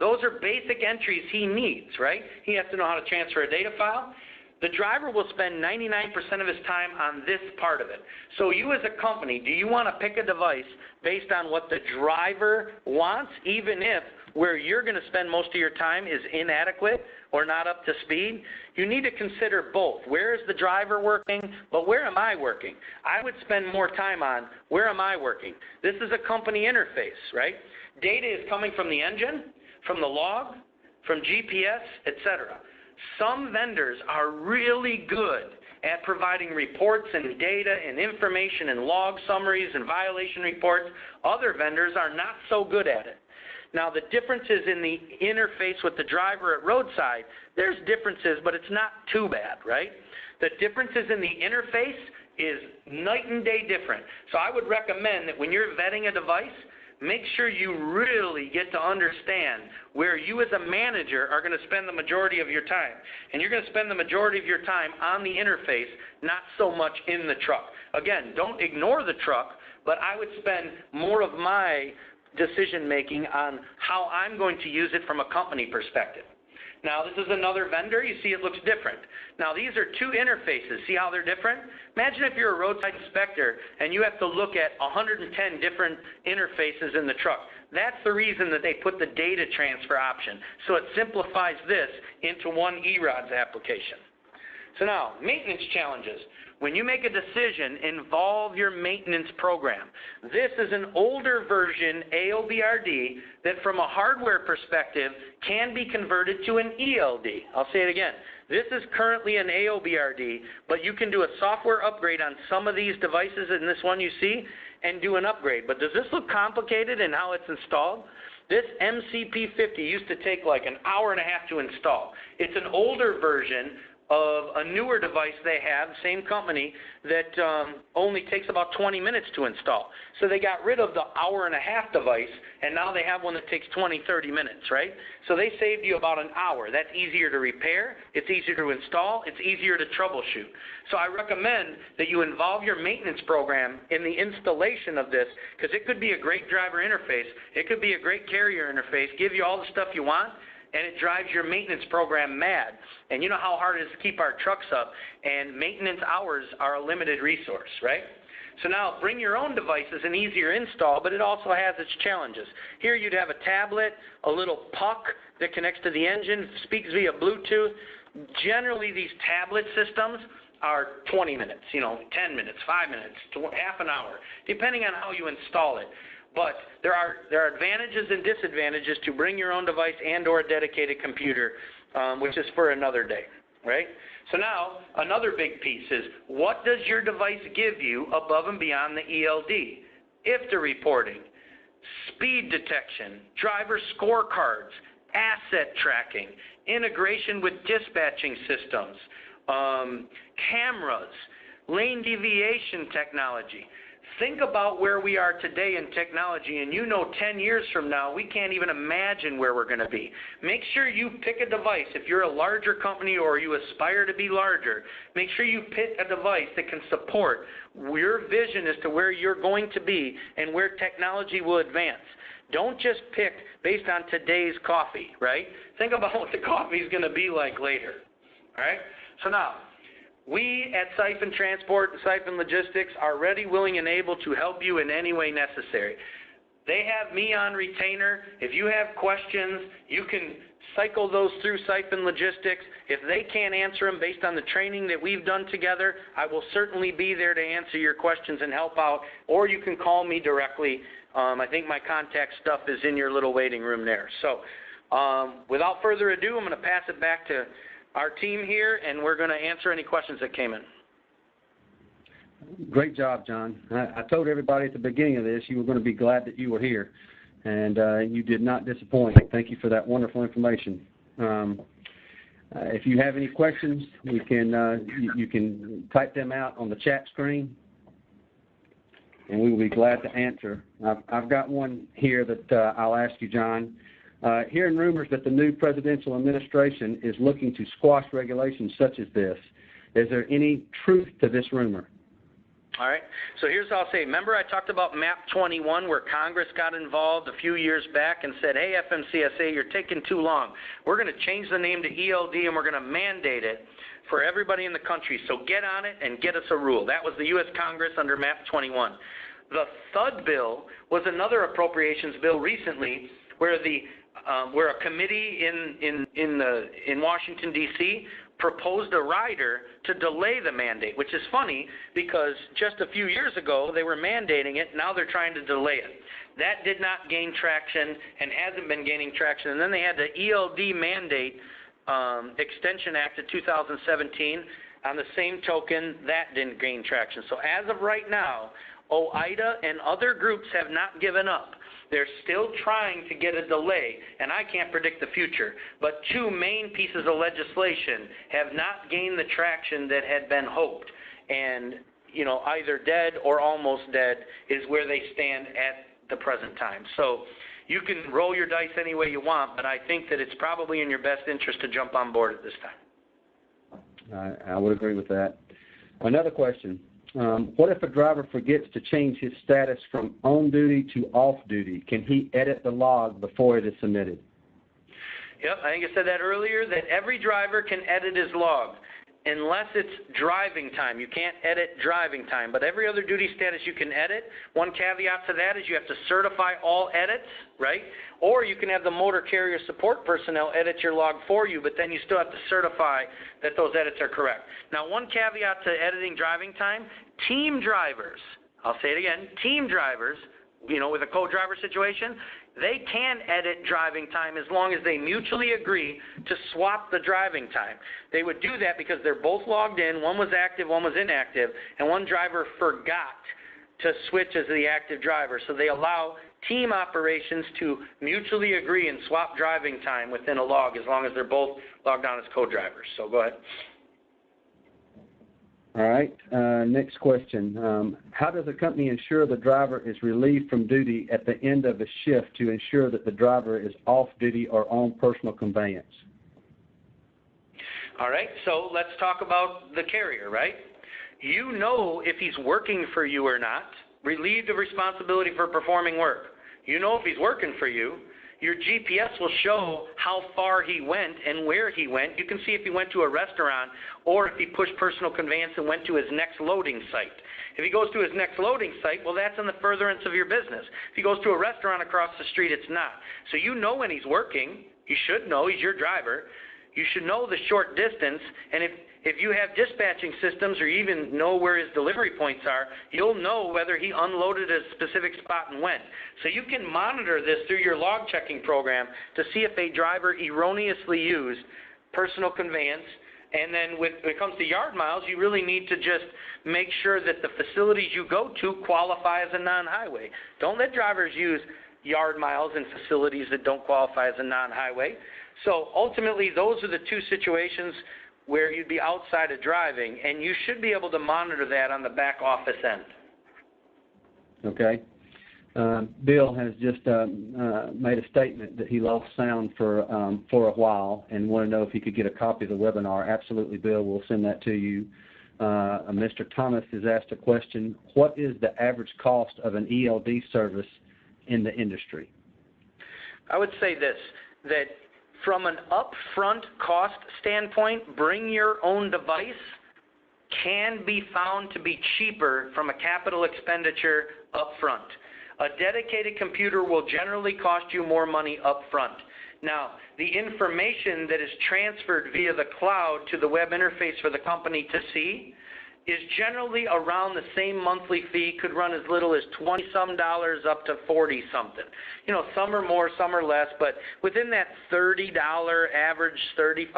Those are basic entries he needs, right? He has to know how to transfer a data file. The driver will spend 99% of his time on this part of it. So you as a company, do you want to pick a device based on what the driver wants, even if where you're going to spend most of your time is inadequate or not up to speed? You need to consider both. Where is the driver working, but where am I working? I would spend more time on where am I working. This is a company interface, right? Data is coming from the engine, from the log, from GPS, etc. Some vendors are really good at providing reports and data and information and log summaries and violation reports. Other vendors are not so good at it. Now, the differences in the interface with the driver at roadside, there's differences, but it's not too bad, right? The differences in the interface is night and day different. So I would recommend that when you're vetting a device, make sure you really get to understand where you as a manager are going to spend the majority of your time. And you're going to spend the majority of your time on the interface, not so much in the truck. Again, don't ignore the truck, but I would spend more of my decision making on how I'm going to use it from a company perspective. Now, this is another vendor. You see it looks different. Now, these are 2 interfaces. See how they're different? Imagine if you're a roadside inspector and you have to look at 110 different interfaces in the truck. That's the reason that they put the data transfer option. So it simplifies this into one ERODS application. So now, maintenance challenges. When you make a decision, involve your maintenance program. This is an older version AOBRD that from a hardware perspective can be converted to an ELD. I'll say it again. This is currently an AOBRD, but you can do a software upgrade on some of these devices in this one you see and do an upgrade. But does this look complicated in how it's installed? This MCP50 used to take like an hour and a half to install. It's an older version of a newer device they have, same company, that only takes about 20 minutes to install. So they got rid of the hour-and-a-half device, and now they have one that takes 20, 30 minutes, right? So they saved you about an hour. That's easier to repair, it's easier to install, it's easier to troubleshoot. So I recommend that you involve your maintenance program in the installation of this, because it could be a great driver interface, it could be a great carrier interface, give you all the stuff you want, and it drives your maintenance program mad. And you know how hard it is to keep our trucks up, and maintenance hours are a limited resource, right? So now, bring your own device is an easier install, but it also has its challenges. Here you'd have a tablet, a little puck that connects to the engine, speaks via Bluetooth. Generally, these tablet systems are 20 minutes, 10 minutes, 5 minutes, half an hour, depending on how you install it. But there are advantages and disadvantages to bring your own device and or a dedicated computer, which is for another day, right? So now, another big piece is, what does your device give you above and beyond the ELD? IFTA reporting, speed detection, driver scorecards, asset tracking, integration with dispatching systems, cameras, lane deviation technology. Think about where we are today in technology, and 10 years from now, we can't even imagine where we're going to be. Make sure you pick a device. If you're a larger company or you aspire to be larger, make sure you pick a device that can support your vision as to where you're going to be and where technology will advance. Don't just pick based on today's coffee, right? Think about what the coffee is going to be like later, all right? So now, we at Siphon Transport and Siphon Logistics are ready, willing, and able to help you in any way necessary. They have me on retainer. If you have questions, you can cycle those through Siphon Logistics. If they can't answer them based on the training that we've done together, I will certainly be there to answer your questions and help out, or you can call me directly. I think my contact stuff is in your little waiting room there. So without further ado, I'm going to pass it back to our team here, and we're going to answer any questions that came in. Great job, John. I told everybody at the beginning of this you were going to be glad that you were here, and you did not disappoint. Thank you for that wonderful information. If you have any questions, you can type them out on the chat screen, and we will be glad to answer. I've got one here that I'll ask you, John. Hearing rumors that the new presidential administration is looking to squash regulations such as this, is there any truth to this rumor? All right. So here's what I'll say. Remember I talked about MAP 21 where Congress got involved a few years back and said, hey, FMCSA, you're taking too long. We're going to change the name to ELD and we're going to mandate it for everybody in the country. So get on it and get us a rule. That was the U.S. Congress under MAP 21. The THUD bill was another appropriations bill recently where a committee in Washington, D.C. proposed a rider to delay the mandate, which is funny because just a few years ago they were mandating it. Now they're trying to delay it. That did not gain traction and hasn't been gaining traction. And then they had the ELD mandate Extension Act of 2017. On the same token, that didn't gain traction. So as of right now, OIDA and other groups have not given up. They're still trying to get a delay, and I can't predict the future. But two main pieces of legislation have not gained the traction that had been hoped. And, either dead or almost dead is where they stand at the present time. So you can roll your dice any way you want, but I think that it's probably in your best interest to jump on board at this time. I would agree with that. Another question. What if a driver forgets to change his status from on duty to off duty? Can he edit the log before it is submitted? Yep, I think I said that earlier, that every driver can edit his log unless it's driving time. You can't edit driving time, but every other duty status you can edit. One caveat to that is you have to certify all edits, right? Or you can have the motor carrier support personnel edit your log for you, but then you still have to certify that those edits are correct. Now, one caveat to editing driving time, team drivers, I'll say it again, team drivers, with a co-driver situation, they can edit driving time as long as they mutually agree to swap the driving time. They would do that because they're both logged in, one was active, one was inactive, and one driver forgot to switch as the active driver. So they allow team operations to mutually agree and swap driving time within a log as long as they're both logged on as co-drivers. So go ahead. All right. Next question. How does a company ensure the driver is relieved from duty at the end of a shift to ensure that the driver is off duty or on personal conveyance? All right, so let's talk about the carrier, right? You know if he's working for you or not, relieved of responsibility for performing work. You know if he's working for you. Your GPS will show how far he went and where he went. You can see if he went to a restaurant or if he pushed personal conveyance and went to his next loading site. If he goes to his next loading site, well, that's in the furtherance of your business. If he goes to a restaurant across the street, it's not. So you know when he's working. You should know. He's your driver. You should know the short distance, and if you have dispatching systems or even know where his delivery points are, you'll know whether he unloaded at a specific spot and when. So you can monitor this through your log checking program to see if a driver erroneously used personal conveyance. And then when it comes to yard miles, you really need to just make sure that the facilities you go to qualify as a non-highway. Don't let drivers use yard miles in facilities that don't qualify as a non-highway. So ultimately, those are the two situations where you'd be outside of driving, and you should be able to monitor that on the back office end. Okay. Bill has just made a statement that he lost sound for a while and wanted to know if he could get a copy of the webinar. Absolutely, Bill. We'll send that to you. Mr. Thomas has asked a question. What is the average cost of an ELD service in the industry? I would say this, that from an upfront cost standpoint, bring your own device can be found to be cheaper from a capital expenditure upfront. A dedicated computer will generally cost you more money upfront. Now, the information that is transferred via the cloud to the web interface for the company to see is generally around the same monthly fee, could run as little as $20-some up to $40-something. You know, some are more, some are less, but within that $30 average, $35,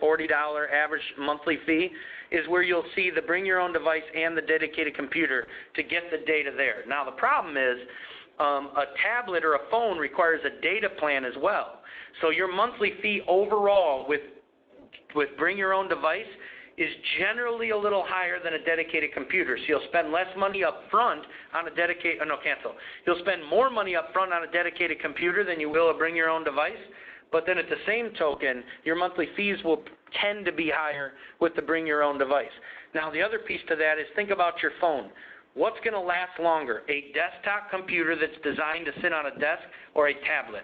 $40 average monthly fee is where you'll see the bring your own device and the dedicated computer to get the data there. Now, the problem is a tablet or a phone requires a data plan as well. So your monthly fee overall with bring your own device is generally a little higher than a dedicated computer. So you'll spend less money up front on a dedicated, You'll spend more money up front on a dedicated computer than you will a bring your own device. But then at the same token, your monthly fees will tend to be higher with the bring your own device. Now the other piece to that is think about your phone. What's going to last longer, a desktop computer that's designed to sit on a desk or a tablet?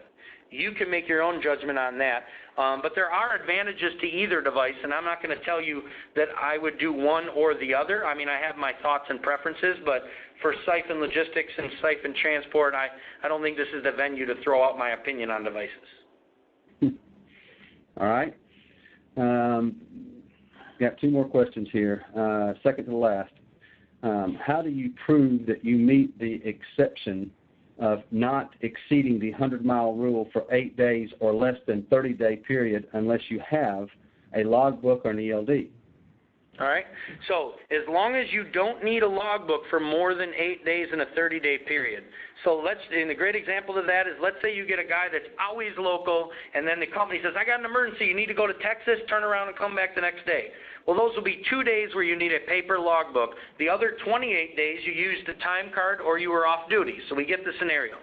You can make your own judgment on that. But there are advantages to either device, and I'm not going to tell you that I would do one or the other. I mean, I have my thoughts and preferences, but for Siphon Logistics and Siphon Transport, I don't think this is the venue to throw out my opinion on devices. All right. Got two more questions here. Second to the last. How do you prove that you meet the exception of not exceeding the 100-mile rule for 8 days or less than 30-day period unless you have a logbook or an ELD? All right. So as long as you don't need a logbook for more than 8 days in a 30-day period. So and the great example of that is, let's say you get a guy that's always local, and then the company says, I got an emergency, you need to go to Texas, turn around and come back the next day. Well, those will be 2 days where you need a paper logbook. The other 28 days you used a time card or you were off duty. So we get the scenario.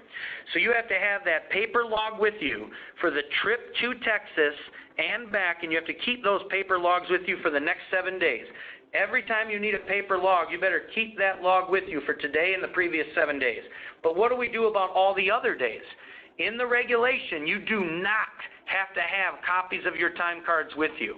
So you have to have that paper log with you for the trip to Texas and back, and you have to keep those paper logs with you for the next 7 days. Every time you need a paper log, you better keep that log with you for today and the previous 7 days. But what do we do about all the other days? In the regulation, you do not have to have copies of your time cards with you.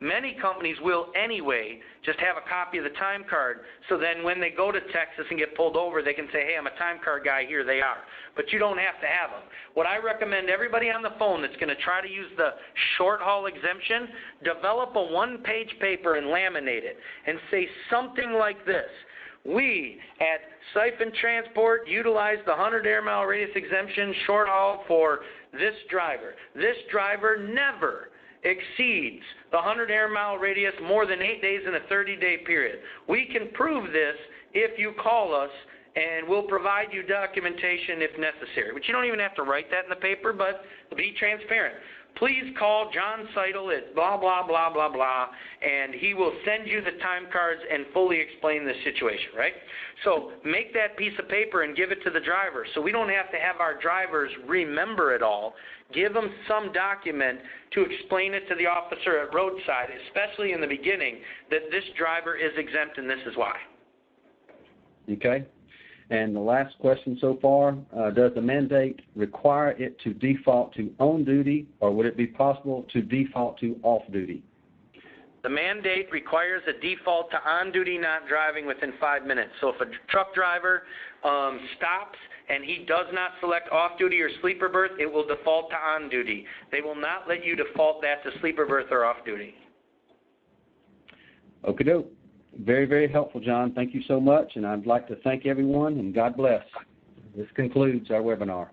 Many companies will anyway just have a copy of the time card, so then when they go to Texas and get pulled over, they can say, hey, I'm a time card guy, here they are. But you don't have to have them. What I recommend everybody on the phone that's going to try to use the short haul exemption, develop a one-page paper and laminate it and say something like this. We at Siphon Transport utilize the 100 air mile radius exemption short haul for this driver. This driver never exceeds the 100 air mile radius more than 8 days in a 30-day period. We can prove this if you call us, and we'll provide you documentation if necessary. But you don't even have to write that in the paper, but be transparent. please call John Seidl at blah, blah, blah, blah, blah, and he will send you the time cards and fully explain the situation, right? So make that piece of paper and give it to the driver so we don't have to have our drivers remember it all. Give them some document to explain it to the officer at roadside, especially in the beginning, that this driver is exempt and this is why. Okay. And the last question so far, does the mandate require it to default to on duty, or would it be possible to default to off duty? The mandate requires a default to on duty, not driving within 5 minutes. So if a truck driver stops and he does not select off duty or sleeper berth, it will default to on duty. They will not let you default that to sleeper berth or off duty. Okie doke. Very, very helpful, John. Thank you so much, and I'd like to thank everyone, and God bless. This concludes our webinar.